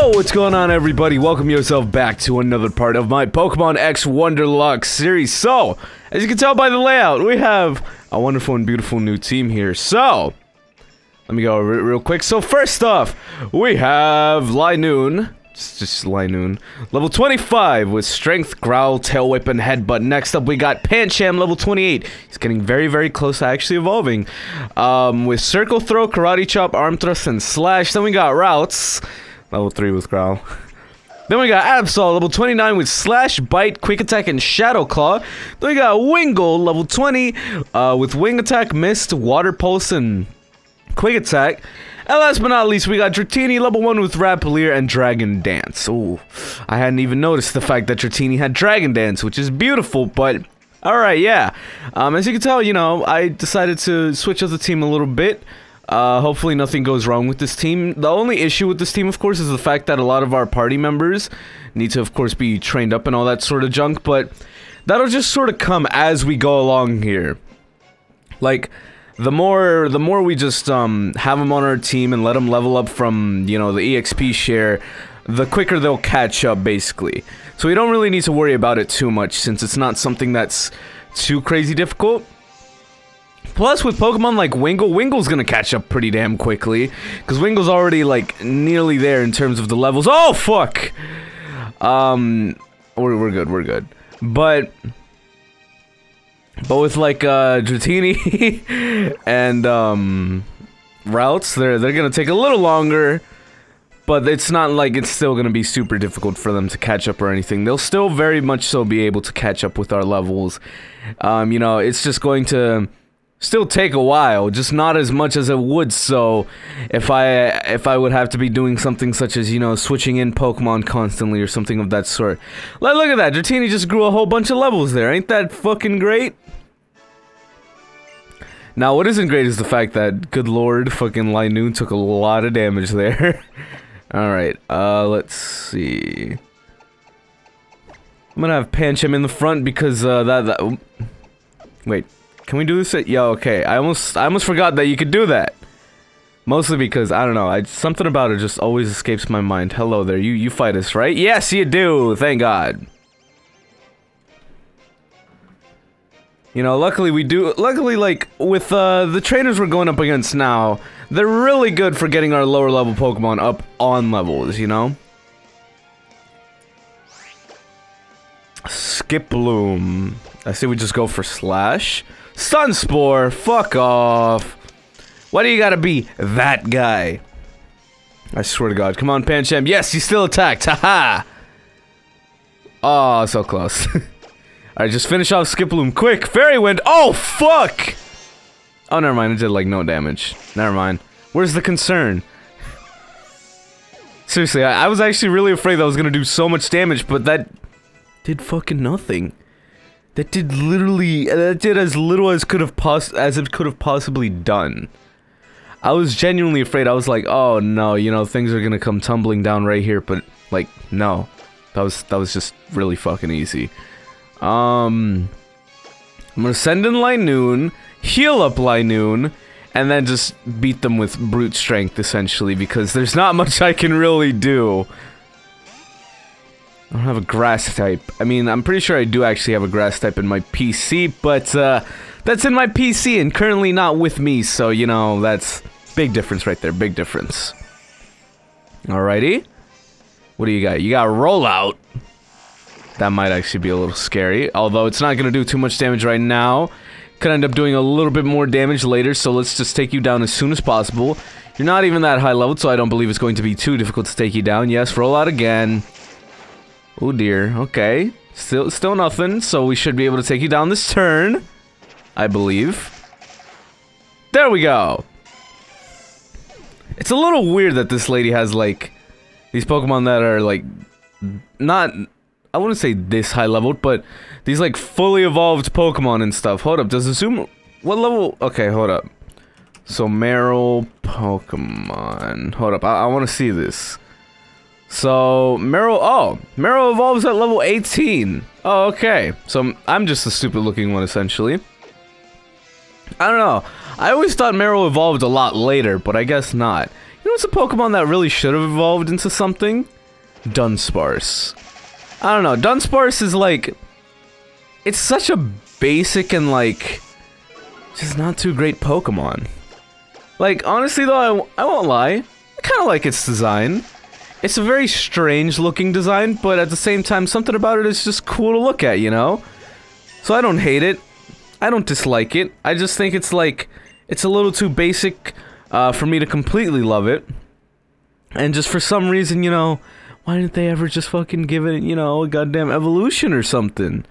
Yo, what's going on, everybody? Welcome yourself back to another part of my Pokemon X Wonderlocke series. So, as you can tell by the layout, we have a wonderful and beautiful new team here. So, let me go real quick. So, first off, we have Linoon. Just Linoon. Level 25 with Strength, Growl, Tail Whip, and Headbutt. Next up, we got Pancham, level 28. He's getting very, very close to actually evolving. With Circle Throw, Karate Chop, Arm Thrust, and Slash. Then we got Routes. Level 3 with Growl. Then we got Absol, level 29 with Slash, Bite, Quick Attack, and Shadow Claw. Then we got Wingull, level 20 with Wing Attack, Mist, Water Pulse, and Quick Attack. And last but not least, we got Dratini, level 1 with Rapalier and Dragon Dance. Ooh, I hadn't even noticed the fact that Dratini had Dragon Dance, which is beautiful, but alright, yeah. As you can tell, you know, I decided to switch up the team a little bit. Hopefully nothing goes wrong with this team. The only issue with this team, of course, is the fact that a lot of our party members need to, of course, be trained up and all that sort of junk, but that'll just sort of come as we go along here. Like, the more we just, have them on our team and let them level up from, you know, the EXP share, the quicker they'll catch up, basically. So we don't really need to worry about it too much, since it's not something that's too crazy difficult. Plus, with Pokemon like Wingull, Wingull's gonna catch up pretty damn quickly, because Wingull's already, like, nearly there in terms of the levels. Oh, fuck! We're good. But with, like, Dratini and, Routes, they're gonna take a little longer, but it's not like it's still gonna be super difficult for them to catch up or anything. They'll still very much so be able to catch up with our levels. You know, it's just going to still take a while, just not as much as it would. So if I would have to be doing something such as, you know, switching in Pokemon constantly or something of that sort. Look at that, Dratini just grew a whole bunch of levels there. Ain't that fucking great? Now, what isn't great is the fact that, good lord, fucking Linoon took a lot of damage there. Alright, let's see. I'm gonna have Pancham in the front because, wait. Can we do this? Yeah, okay. I almost forgot that you could do that. Mostly because, I don't know, something about it just always escapes my mind. Hello there, you fight us, right? Yes, you do! Thank God. You know, luckily we do, like, with, the trainers we're going up against now, they're really good for getting our lower level Pokemon up on levels, you know? Skiploom. I say we just go for Slash. Sunspore, fuck off. Why do you gotta be that guy? I swear to God. Come on, Pancham. Yes, you still attacked. Haha. Oh, so close. Alright, just finish off Skiploom. Quick, Fairy Wind. Oh, fuck. Oh, never mind. It did, like, no damage. Never mind. Where's the concern? Seriously, I was actually really afraid that was gonna do so much damage, but that did fucking nothing. That did as little as it could have possibly done. I was genuinely afraid. I was like, oh no, you know, things are gonna come tumbling down right here, but like, no. That was just really fucking easy. I'm gonna send in Linoon, heal up Linoon, and then just beat them with brute strength, essentially, because there's not much I can really do. I don't have a grass type. I mean, I'm pretty sure I do actually have a grass type in my PC, but, that's in my PC and currently not with me, so, you know, that's big difference right there, big difference. Alrighty. What do you got? You got Rollout. That might actually be a little scary, although it's not gonna do too much damage right now. Could end up doing a little bit more damage later, so let's just take you down as soon as possible. You're not even that high level, so I don't believe it's going to be too difficult to take you down. Yes, Rollout again. Oh dear, okay. Still nothing, so we should be able to take you down this turn. I believe. There we go! It's a little weird that this lady has, like, these Pokemon that are, like, not, I wouldn't say this high leveled, but these, like, fully evolved Pokemon and stuff. Hold up, does it assume, what level? Okay, hold up. So, Meryl Pokemon. Hold up, I want to see this. So, Meryl evolves at level 18. Oh, okay. So, I'm just a stupid looking one, essentially. I don't know. I always thought Meryl evolved a lot later, but I guess not. You know what's a Pokemon that really should have evolved into something? Dunsparce. I don't know, Dunsparce is like... It's such a basic and like... just not too great Pokemon. Like, honestly though, I won't lie. I kind of like its design. It's a very strange looking design, but at the same time, something about it is just cool to look at, you know? So I don't hate it. I don't dislike it. I just think it's like... It's a little too basic for me to completely love it. And just for some reason, you know... Why didn't they ever just fucking give it, you know, a goddamn evolution or something?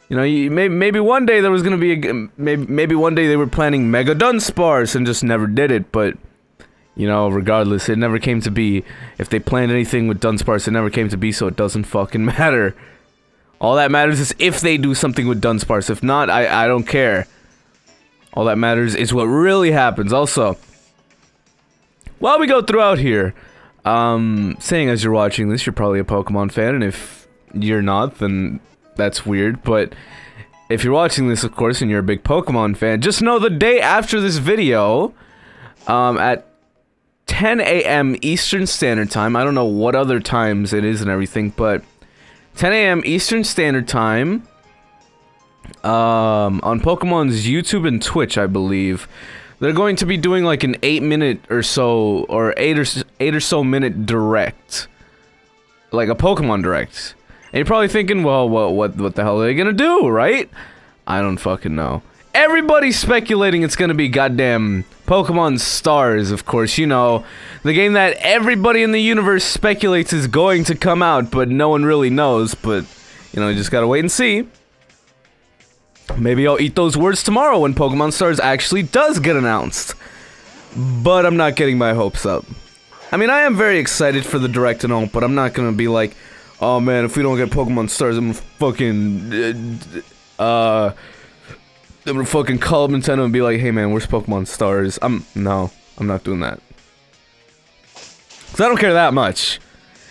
You know, maybe one day there was gonna be a... Maybe one day they were planning Mega Dunsparce and just never did it, but... You know, regardless, it never came to be. If they planned anything with Dunsparce, it never came to be, so it doesn't fucking matter. All that matters is if they do something with Dunsparce. If not, I don't care. All that matters is what really happens. Also, while we go throughout here, saying as you're watching this, you're probably a Pokemon fan, and if you're not, then that's weird, but if you're watching this, of course, and you're a big Pokemon fan, just know the day after this video, at 10 a.m. Eastern Standard Time. I don't know what other times it is and everything, but 10 a.m. Eastern Standard Time on Pokemon's YouTube and Twitch, I believe, they're going to be doing like an 8-minute or so, or 8 or so minute direct, like a Pokemon direct. And you're probably thinking, well, what the hell are they gonna do, right? I don't fucking know. Everybody's speculating it's gonna be goddamn Pokemon Stars, of course, you know, the game that everybody in the universe speculates is going to come out, but no one really knows, but, you know, you just gotta wait and see. Maybe I'll eat those words tomorrow when Pokemon Stars actually does get announced. But I'm not getting my hopes up. I mean, I am very excited for the Direct and all, but I'm not gonna be like, oh man, if we don't get Pokemon Stars, I'm gonna fucking call up Nintendo and be like, hey man, where's Pokemon Stars? No, I'm not doing that. Cause I don't care that much.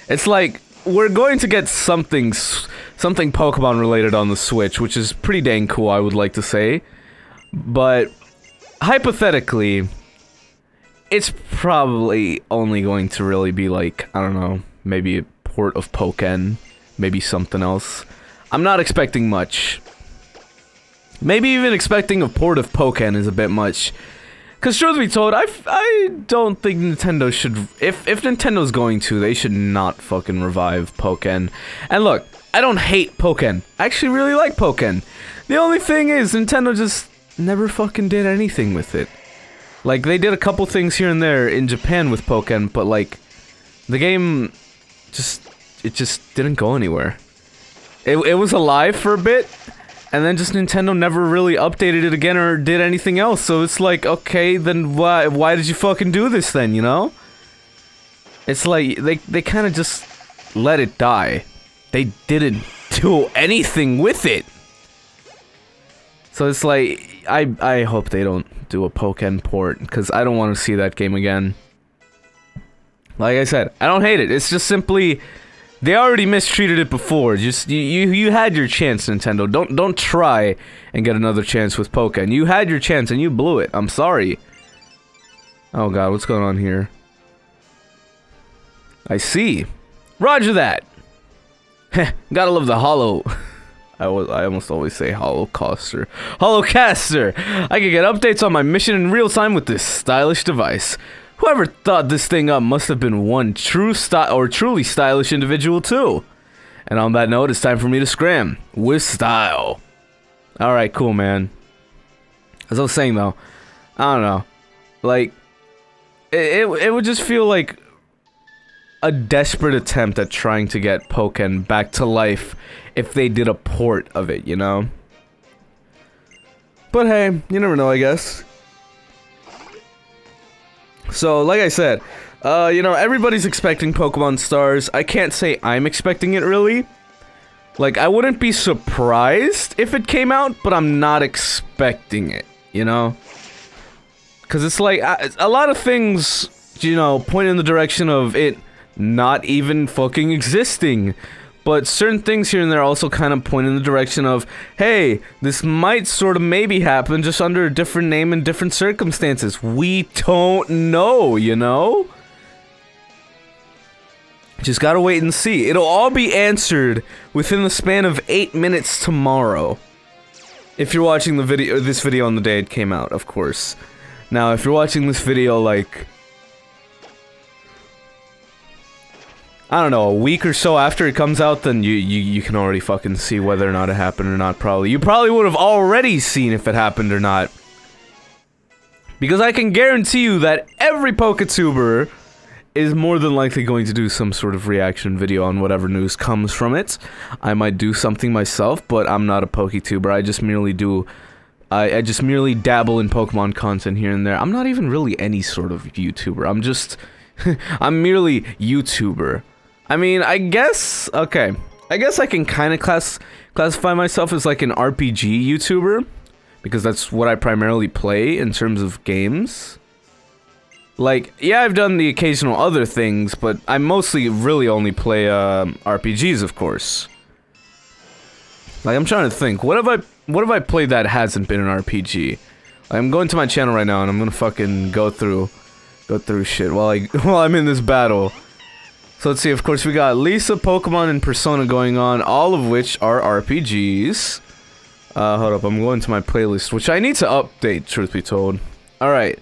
It's like, we're going to get something Pokemon related on the Switch, which is pretty dang cool, I would like to say. But, hypothetically, it's probably only going to really be like, I don't know, maybe a port of Pokken, maybe something else. I'm not expecting much. Maybe even expecting a port of Pokken is a bit much. Because truth be told, I don't think Nintendo should... If Nintendo's going to, they should not fucking revive Pokken. And look, I don't hate Pokken. I actually really like Pokken. The only thing is, Nintendo just never fucking did anything with it. Like, they did a couple things here and there in Japan with Pokken, but like, the game it just didn't go anywhere. It was alive for a bit, and then just Nintendo never really updated it again or did anything else, so it's like, okay, then why did you fucking do this then, you know? It's like, they kind of just let it die. They didn't do anything with it. So it's like, I hope they don't do a Pokken port, because I don't want to see that game again. Like I said, I don't hate it, it's just simply... They already mistreated it before. Just you had your chance, Nintendo. Don't try and get another chance with Pokken. You had your chance and you blew it. I'm sorry. Oh god, what's going on here? I see. Roger that. Heh, gotta love the hollow. I almost always say Holocaster. Holocaster. I can get updates on my mission in real time with this stylish device. Whoever thought this thing up must have been one truly stylish individual too. And on that note, it's time for me to scram with style. Alright, cool, man. As I was saying though, I don't know. Like, it would just feel like a desperate attempt at trying to get Pokken back to life if they did a port of it, you know? But hey, you never know, I guess. So, like I said, you know, everybody's expecting Pokemon Stars. I can't say I'm expecting it, really. Like, I wouldn't be surprised if it came out, but I'm not expecting it, you know? Because it's like, a lot of things, you know, point in the direction of it not even fucking existing. But certain things here and there also kind of point in the direction of, hey, this might sort of maybe happen just under a different name and different circumstances. We don't know, you know? Just gotta wait and see. It'll all be answered within the span of 8 minutes tomorrow. If you're watching this video on the day it came out, of course. Now, if you're watching this video, like, I don't know, a week or so after it comes out, then you can already fucking see whether or not it happened or not, probably. You probably would have already seen if it happened or not. Because I can guarantee you that every PokeTuber is more than likely going to do some sort of reaction video on whatever news comes from it. I might do something myself, but I'm not a PokeTuber. I just merely do... I just merely dabble in Pokemon content here and there. I'm not even really any sort of YouTuber. I'm just... I'm merely YouTuber. I mean, I guess... Okay. I guess I can kind of classify myself as like an RPG YouTuber. Because that's what I primarily play in terms of games. Like, yeah, I've done the occasional other things, but I mostly really only play RPGs, of course. Like, I'm trying to think. What have I played that hasn't been an RPG? I'm going to my channel right now and I'm gonna fucking go through shit while I'm in this battle. So let's see, of course we got Lisa, Pokemon, and Persona going on, all of which are RPGs. Hold up, I'm going to my playlist, which I need to update, truth be told. Alright.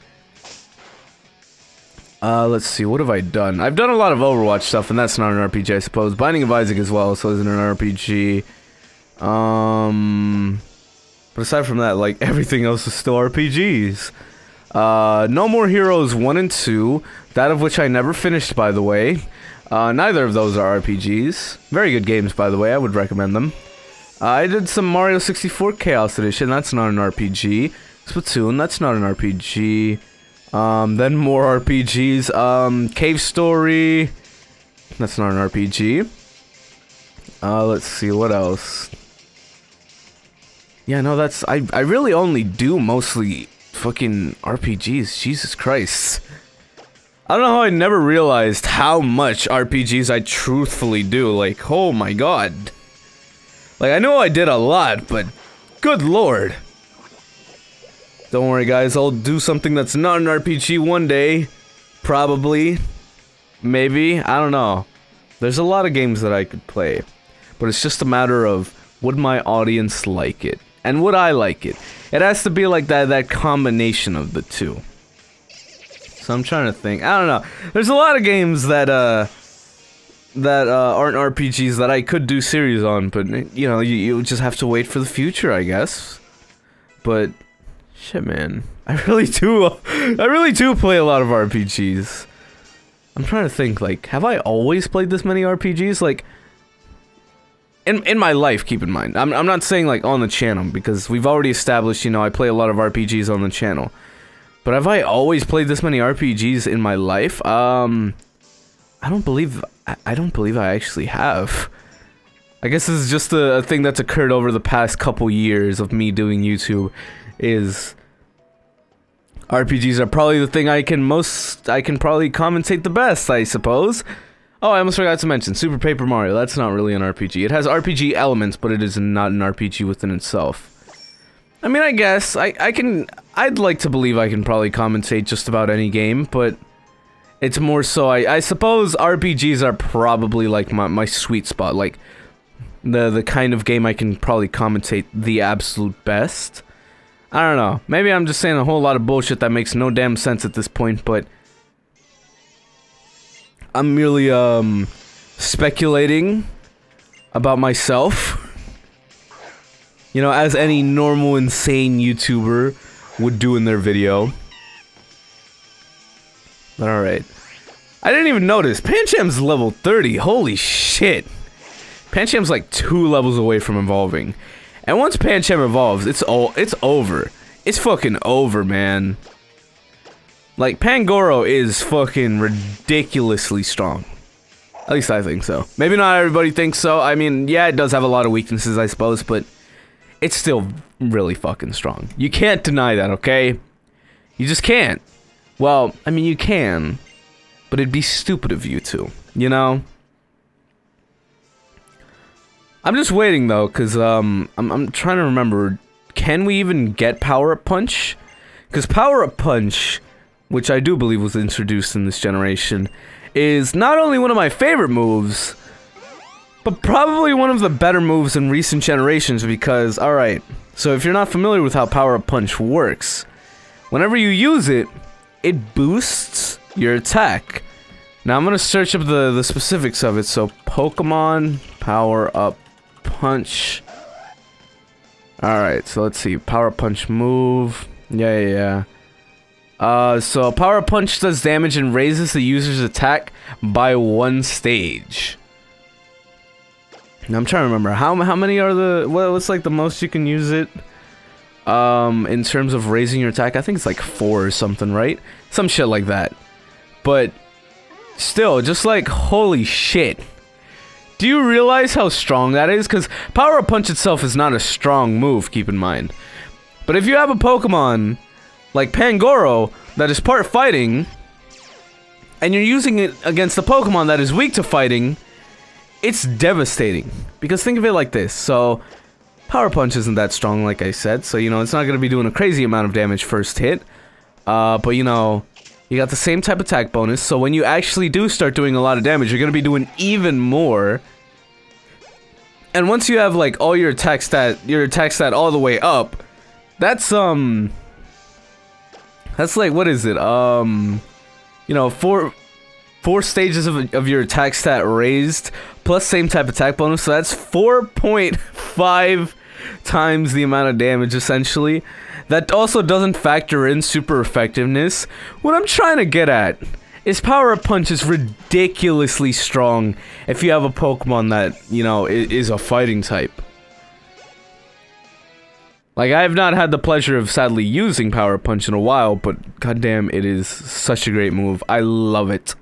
Let's see, what have I done? I've done a lot of Overwatch stuff, and that's not an RPG, I suppose. Binding of Isaac as well, so isn't an RPG. But aside from that, like, everything else is still RPGs. No More Heroes 1 and 2, that of which I never finished, by the way. Neither of those are RPGs. Very good games, by the way, I would recommend them. I did some Mario 64 Chaos Edition, that's not an RPG. Splatoon, that's not an RPG. Then more RPGs, Cave Story, that's not an RPG. Let's see, what else? Yeah, no, that's, I really only do mostly fucking RPGs, Jesus Christ. I don't know how I never realized how much RPGs I truthfully do, like, oh my god. Like, I know I did a lot, but good lord. Don't worry guys, I'll do something that's not an RPG one day. Probably. Maybe, I don't know. There's a lot of games that I could play. But it's just a matter of, would my audience like it? And would I like it? It has to be like that combination of the two. So I'm trying to think. I don't know. There's a lot of games that aren't RPGs that I could do series on, but you know, you just have to wait for the future, I guess. But shit, man, I really do play a lot of RPGs. I'm trying to think, like, have I always played this many RPGs? Like, in my life, keep in mind. I'm not saying, like, on the channel, because we've already established, you know, I play a lot of RPGs on the channel. But have I always played this many RPGs in my life? I don't believe I actually have. I guess this is just a thing that's occurred over the past couple years of me doing YouTube, is RPGs are probably the thing I can probably commentate the best, I suppose. Oh, I almost forgot to mention, Super Paper Mario, that's not really an RPG. It has RPG elements, but it is not an RPG within itself. I mean, I guess, I'd like to believe I can probably commentate just about any game, but it's more so, I suppose RPGs are probably, like, my sweet spot, like, the kind of game I can probably commentate the absolute best. I don't know, maybe I'm just saying a whole lot of bullshit that makes no damn sense at this point, but I'm merely, speculating about myself. You know, as any normal, insane YouTuber would do in their video. But alright. I didn't even notice. Pancham's level 30. Holy shit. Pancham's like 2 levels away from evolving. And once Pancham evolves, it's over. It's fucking over, man. Like, Pangoro is fucking ridiculously strong. At least I think so. Maybe not everybody thinks so. I mean, yeah, it does have a lot of weaknesses, I suppose, but it's still really fucking strong. You can't deny that, okay? You just can't. Well, I mean, you can, but it'd be stupid of you to, you know? I'm just waiting, though, because, I'm trying to remember, can we even get Power-Up Punch? Because Power-Up Punch, which I do believe was introduced in this generation, is not only one of my favorite moves, but probably one of the better moves in recent generations because, alright, so if you're not familiar with how Power Up Punch works, whenever you use it, it boosts your attack. Now I'm gonna search up the specifics of it, so Pokemon Power Up Punch. Alright, so let's see, Power Up Punch move, yeah. So Power Up Punch does damage and raises the user's attack by 1 stage. Now I'm trying to remember how many are the what's like the most you can use it in terms of raising your attack. I think it's like 4 or something, right? Some shit like that. But still, just like holy shit. Do you realize how strong that is? Because Power Up Punch itself is not a strong move, keep in mind. But if you have a Pokemon like Pangoro that is part fighting, and you're using it against a Pokemon that is weak to fighting, it's devastating. Because think of it like this. So, Power Punch isn't that strong, like I said. So, you know, it's not going to be doing a crazy amount of damage first hit. But, you know, you got the same type of attack bonus. So, when you actually do start doing a lot of damage, you're going to be doing even more. And once you have, like, all your attack stat all the way up, that's like, what is it? You know, four stages of your attack stat raised, plus same type attack bonus, so that's 4.5 times the amount of damage, essentially. That also doesn't factor in super effectiveness. What I'm trying to get at is Power Up Punch is ridiculously strong if you have a Pokemon that, you know, is a fighting type. Like, I have not had the pleasure of sadly using Power Up Punch in a while, but goddamn, it is such a great move. I love it.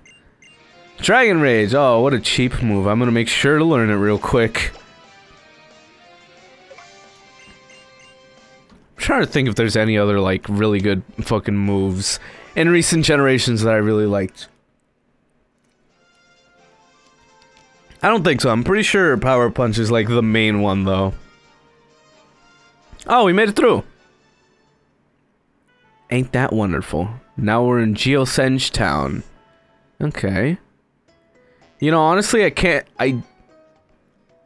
Dragon Rage, oh, what a cheap move. I'm gonna make sure to learn it real quick. I'm trying to think if there's any other, like, really good fucking moves in recent generations that I really liked. I don't think so. I'm pretty sure Power Up Punch is, like, the main one, though. Oh, we made it through. Ain't that wonderful. Now we're in Geosenge Town. Okay. You know, honestly, I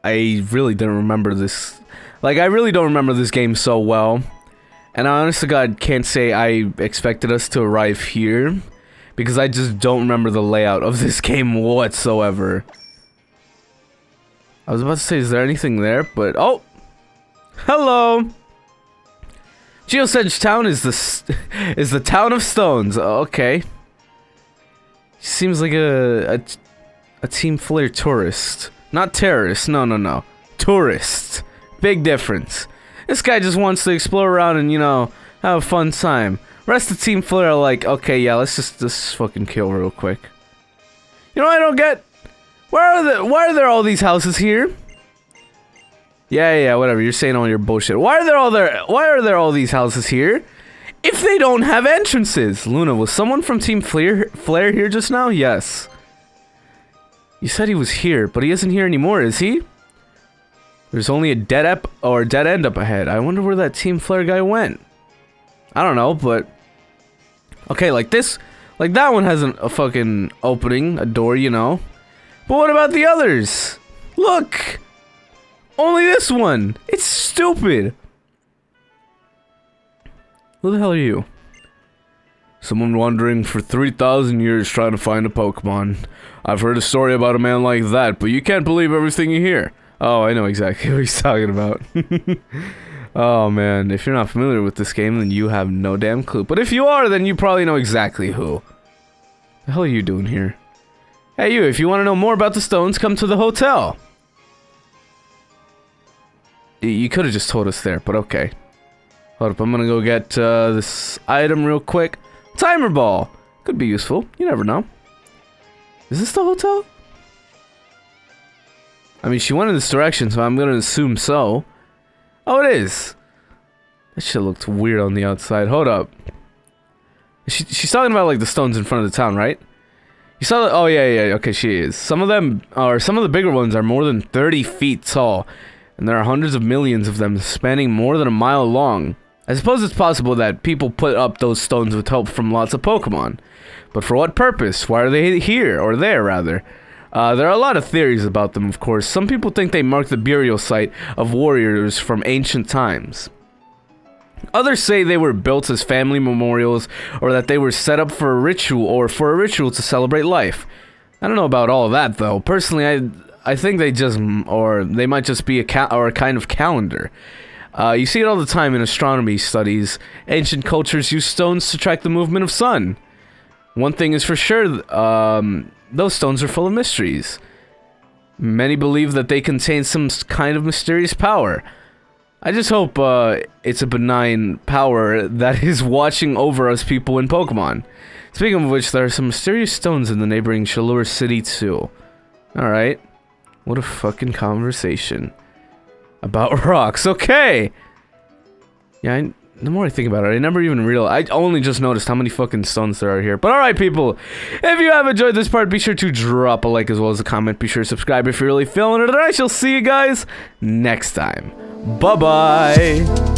really didn't remember this. Like, I really don't remember this game so well. And I honestly, God, can't say I expected us to arrive here. Because I just don't remember the layout of this game whatsoever. I was about to say, is there anything there? But, oh! Hello! Geosenge Town is the town of stones. Okay. Seems like a Team Flare tourist. Not terrorist. No. Tourist. Big difference. This guy just wants to explore around and, you know, have a fun time. Rest of Team Flare are like, okay, yeah, let's just fucking kill real quick. You know what I don't get? Why are there all these houses here? Yeah, whatever. You're saying all your bullshit. Why are there all these houses here if they don't have entrances? Luna, was someone from Team Flare here just now? Yes. You said he was here, but he isn't here anymore, is he? There's only a dead end up ahead. I wonder where that Team Flare guy went. I don't know, but okay, like this, like that one has a fucking opening, a door, you know. But what about the others? Look! Only this one! It's stupid! Who the hell are you? Someone wandering for 3,000 years trying to find a Pokemon. I've heard a story about a man like that, but you can't believe everything you hear. Oh, I know exactly what he's talking about. Oh man, if you're not familiar with this game, then you have no damn clue. But if you are, then you probably know exactly who. The hell are you doing here? Hey you, if you want to know more about the stones, come to the hotel. You could have just told us there, but okay. Hold up, I'm gonna go get this item real quick. Timer ball! Could be useful, you never know. Is this the hotel? I mean, she went in this direction, so I'm gonna assume so. Oh, it is! That shit looked weird on the outside. Hold up. She's talking about, like, the stones in front of the town, right? You saw that? Oh, yeah, okay, she is. Some of the bigger ones are more than 30 feet tall. And there are hundreds of millions of them spanning more than a mile long. I suppose it's possible that people put up those stones with help from lots of Pokemon. But for what purpose? Why are they here, or there, rather? There are a lot of theories about them, of course. Some people think they mark the burial site of warriors from ancient times. Others say they were built as family memorials, or that they were set up for a ritual, to celebrate life. I don't know about all of that, though. Personally, I think they might just be a kind of calendar. You see it all the time in astronomy studies. Ancient cultures use stones to track the movement of sun. One thing is for sure, those stones are full of mysteries. Many believe that they contain some kind of mysterious power. I just hope it's a benign power that is watching over us people in Pokemon. Speaking of which, there are some mysterious stones in the neighboring Chaleur City too. Alright. What a fucking conversation. About rocks. Okay! Yeah, the more I think about it, I never even realized. I only just noticed how many fucking stones there are here. But alright, people. If you have enjoyed this part, be sure to drop a like as well as a comment. Be sure to subscribe if you're really feeling it. And I shall see you guys next time. Bye-bye!